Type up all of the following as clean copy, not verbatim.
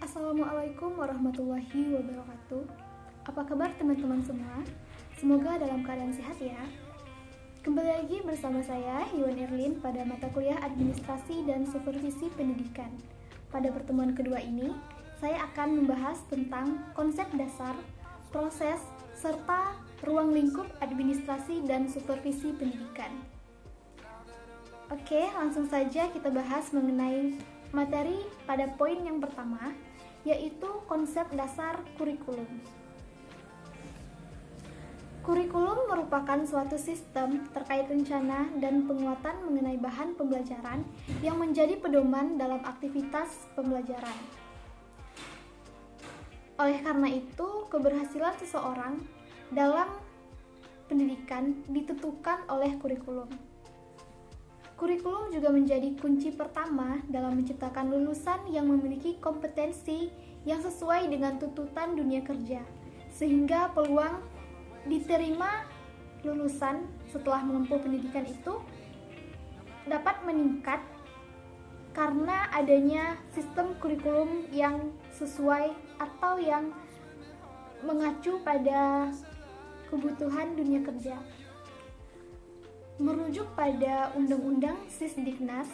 Assalamualaikum warahmatullahi wabarakatuh. Apa kabar teman-teman semua? Semoga dalam keadaan sehat ya. Kembali lagi bersama saya, Iwan Erlin, pada mata kuliah Administrasi dan Supervisi Pendidikan. Pada pertemuan kedua ini, saya akan membahas tentang konsep dasar, proses, serta ruang lingkup administrasi dan supervisi pendidikan. Oke, langsung saja kita bahas mengenai materi pada poin yang pertama, yaitu konsep dasar kurikulum. Kurikulum merupakan suatu sistem terkait rencana dan penguatan mengenai bahan pembelajaran yang menjadi pedoman dalam aktivitas pembelajaran. Oleh karena itu, keberhasilan seseorang dalam pendidikan ditentukan oleh kurikulum. Kurikulum juga menjadi kunci pertama dalam menciptakan lulusan yang memiliki kompetensi yang sesuai dengan tuntutan dunia kerja, sehingga peluang diterima lulusan setelah menempuh pendidikan itu dapat meningkat karena adanya sistem kurikulum yang sesuai atau yang mengacu pada kebutuhan dunia kerja. Merujuk pada Undang-Undang Sisdiknas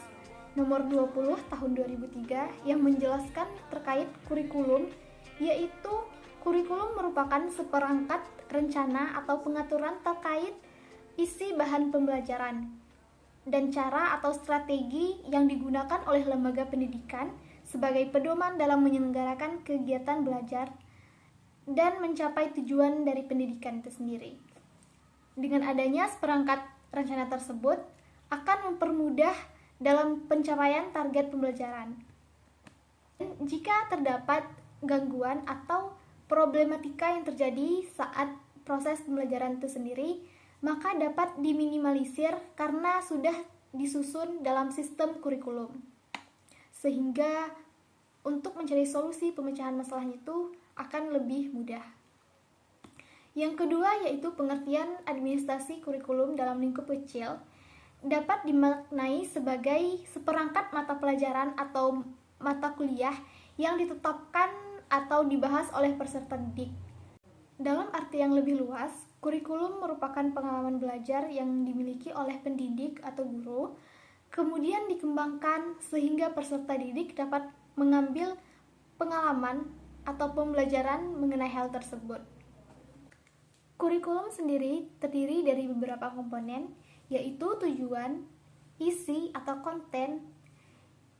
Nomor 20 Tahun 2003 yang menjelaskan terkait kurikulum, yaitu kurikulum merupakan seperangkat rencana atau pengaturan terkait isi bahan pembelajaran dan cara atau strategi yang digunakan oleh lembaga pendidikan sebagai pedoman dalam menyelenggarakan kegiatan belajar dan mencapai tujuan dari pendidikan itu sendiri. Dengan adanya seperangkat rencana tersebut akan mempermudah dalam pencapaian target pembelajaran. Jika terdapat gangguan atau problematika yang terjadi saat proses pembelajaran itu sendiri, maka dapat diminimalisir karena sudah disusun dalam sistem kurikulum. Sehingga untuk mencari solusi pemecahan masalahnya itu akan lebih mudah. Yang kedua yaitu pengertian administrasi kurikulum dalam lingkup kecil dapat dimaknai sebagai seperangkat mata pelajaran atau mata kuliah yang ditetapkan atau dibahas oleh peserta didik. Dalam arti yang lebih luas, kurikulum merupakan pengalaman belajar yang dimiliki oleh pendidik atau guru, kemudian dikembangkan sehingga peserta didik dapat mengambil pengalaman atau pembelajaran mengenai hal tersebut. Kurikulum sendiri terdiri dari beberapa komponen, yaitu tujuan, isi atau konten,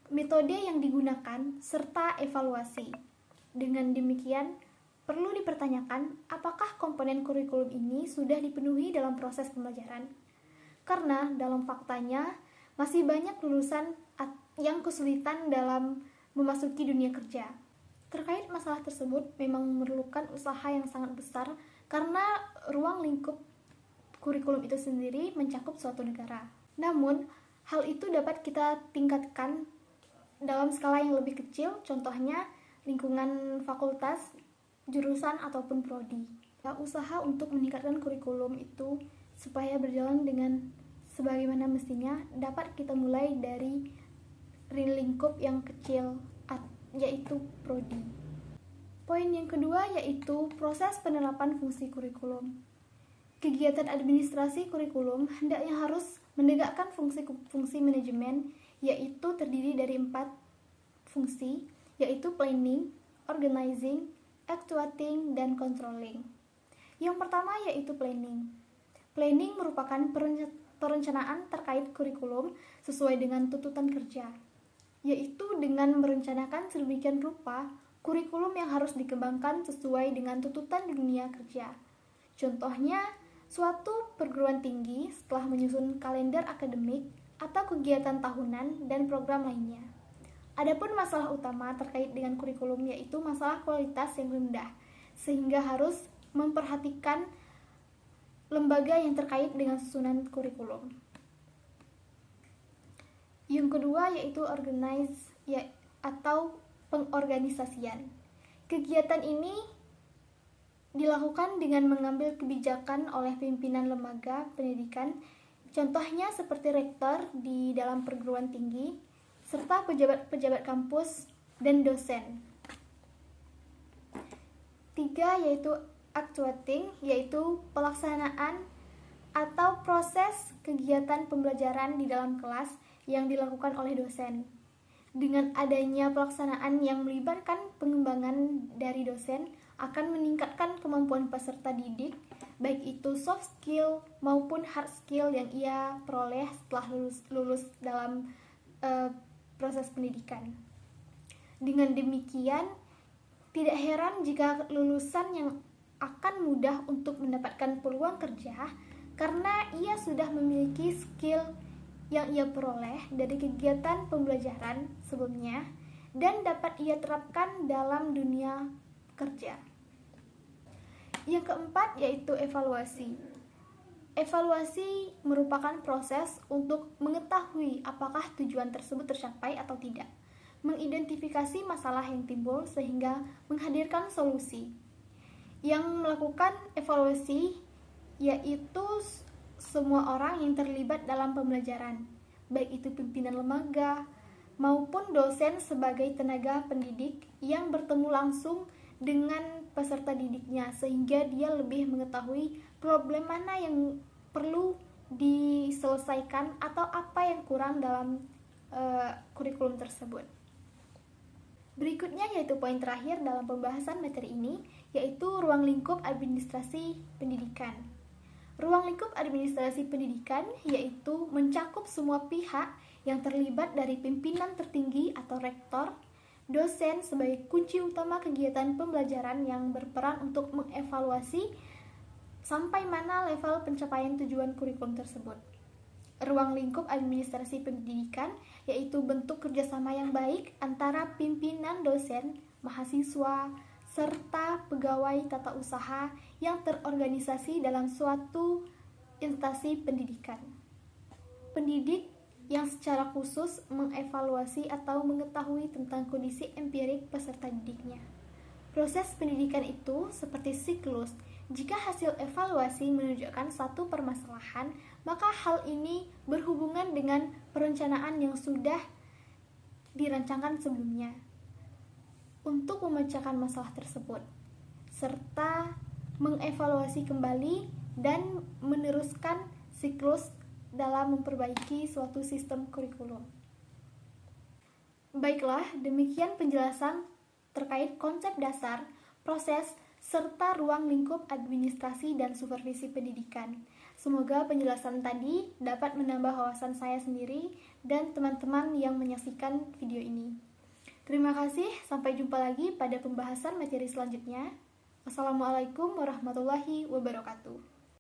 metode yang digunakan, serta evaluasi. Dengan demikian, perlu dipertanyakan apakah komponen kurikulum ini sudah dipenuhi dalam proses pembelajaran. Karena dalam faktanya, masih banyak lulusan yang kesulitan dalam memasuki dunia kerja. Terkait masalah tersebut memang memerlukan usaha yang sangat besar karena ruang lingkup kurikulum itu sendiri mencakup suatu negara. Namun, hal itu dapat kita tingkatkan dalam skala yang lebih kecil, contohnya lingkungan fakultas, jurusan, ataupun prodi. Usaha untuk meningkatkan kurikulum itu supaya berjalan dengan sebagaimana mestinya dapat kita mulai dari lingkup yang kecil, yaitu prodi. Poin yang kedua yaitu proses penerapan fungsi kurikulum. Kegiatan administrasi kurikulum hendaknya harus menegakkan fungsi manajemen, yaitu terdiri dari 4 fungsi, yaitu planning, organizing, actuating, dan controlling. Yang pertama yaitu planning. Planning merupakan perencanaan terkait kurikulum sesuai dengan tuntutan kerja, yaitu dengan merencanakan sedemikian rupa kurikulum yang harus dikembangkan sesuai dengan tuntutan dunia kerja. Contohnya, suatu perguruan tinggi setelah menyusun kalender akademik atau kegiatan tahunan dan program lainnya. Adapun masalah utama terkait dengan kurikulum yaitu masalah kualitas yang rendah, sehingga harus memperhatikan lembaga yang terkait dengan susunan kurikulum. Yang kedua yaitu organize atau pengorganisasian. Kegiatan ini dilakukan dengan mengambil kebijakan oleh pimpinan lembaga pendidikan, contohnya seperti rektor di dalam perguruan tinggi, serta pejabat-pejabat kampus dan dosen. 3 yaitu actuating, yaitu pelaksanaan atau proses kegiatan pembelajaran di dalam kelas yang dilakukan oleh dosen. Dengan adanya pelaksanaan yang melibatkan pengembangan dari dosen akan meningkatkan kemampuan peserta didik, baik itu soft skill maupun hard skill yang ia peroleh setelah lulus dalam proses pendidikan. Dengan demikian, tidak heran jika lulusan yang akan mudah untuk mendapatkan peluang kerja karena ia sudah memiliki skill yang ia peroleh dari kegiatan pembelajaran sebelumnya dan dapat ia terapkan dalam dunia kerja. Yang keempat yaitu evaluasi. Evaluasi merupakan proses untuk mengetahui apakah tujuan tersebut tercapai atau tidak, mengidentifikasi masalah yang timbul sehingga menghadirkan solusi. Yang melakukan evaluasi yaitu semua orang yang terlibat dalam pembelajaran, baik itu pimpinan lembaga maupun dosen sebagai tenaga pendidik yang bertemu langsung dengan peserta didiknya sehingga dia lebih mengetahui problem mana yang perlu diselesaikan atau apa yang kurang dalam kurikulum tersebut. Berikutnya yaitu poin terakhir dalam pembahasan materi ini, yaitu ruang lingkup administrasi pendidikan. Ruang lingkup administrasi pendidikan yaitu mencakup semua pihak yang terlibat dari pimpinan tertinggi atau rektor, dosen sebagai kunci utama kegiatan pembelajaran yang berperan untuk mengevaluasi sampai mana level pencapaian tujuan kurikulum tersebut. Ruang lingkup administrasi pendidikan yaitu bentuk kerjasama yang baik antara pimpinan dosen, mahasiswa, serta pegawai tata usaha yang terorganisasi dalam suatu instansi pendidikan. Pendidik yang secara khusus mengevaluasi atau mengetahui tentang kondisi empirik peserta didiknya. Proses pendidikan itu seperti siklus. Jika hasil evaluasi menunjukkan satu permasalahan, maka hal ini berhubungan dengan perencanaan yang sudah dirancangkan sebelumnya untuk memecahkan masalah tersebut, serta mengevaluasi kembali dan meneruskan siklus dalam memperbaiki suatu sistem kurikulum. Baiklah, demikian penjelasan terkait konsep dasar, proses, serta ruang lingkup administrasi dan supervisi pendidikan. Semoga penjelasan tadi dapat menambah wawasan saya sendiri dan teman-teman yang menyaksikan video ini. Terima kasih, sampai jumpa lagi pada pembahasan materi selanjutnya. Wassalamualaikum warahmatullahi wabarakatuh.